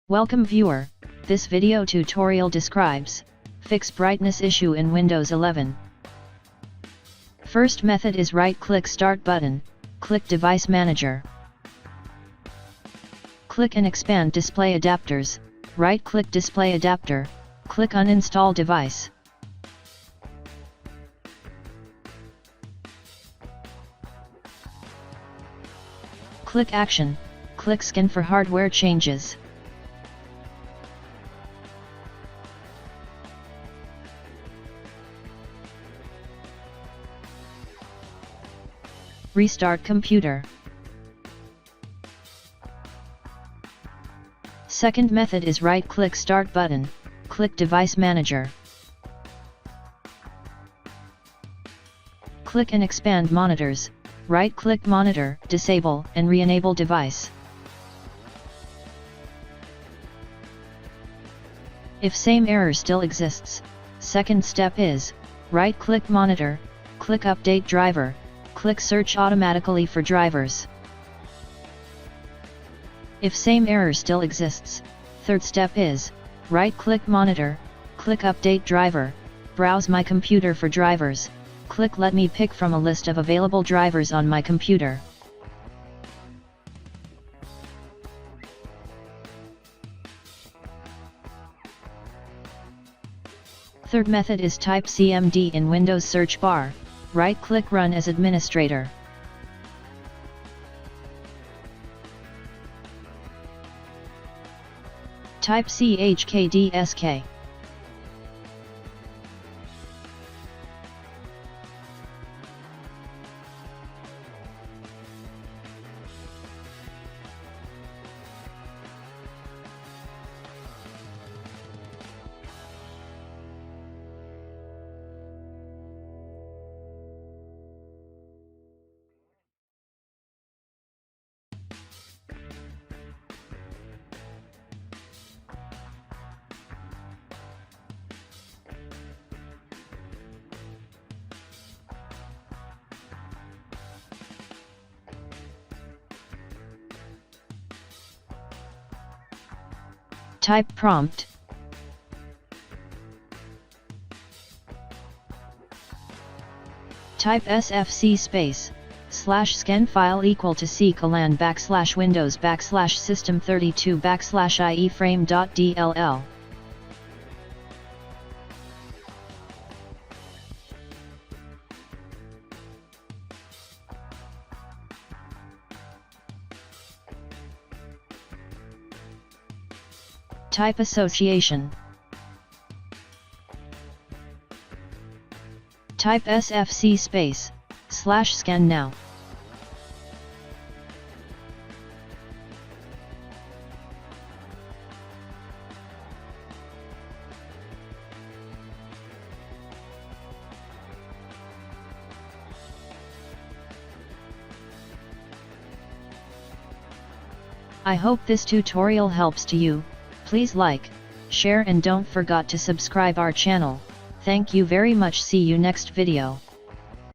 Welcome viewer, this video tutorial describes fix brightness issue in Windows 11. First method is right-click Start button, click Device Manager. Click and expand Display Adapters, right-click Display Adapter, click Uninstall Device. Click Action, click Scan for hardware changes. Restart computer. Second method is right-click Start button, click Device Manager. Click and expand Monitors, right-click Monitor, disable and re-enable device. If same error still exists, second step is, right-click Monitor, click Update Driver, click Search automatically for drivers. If same error still exists, third step is, right-click Monitor, click Update Driver, browse my computer for drivers, click Let me pick from a list of available drivers on my computer. Third method is type CMD in Windows search bar, right-click Run as administrator. Type chkdsk. Type prompt. Type sfc space /scan file equal to /colan /windows /system32 /iframe.dll. Type association. Type sfc space /scan now. I hope this tutorial helps to you. Please like, share and don't forget to subscribe our channel. Thank you very much. See you next video.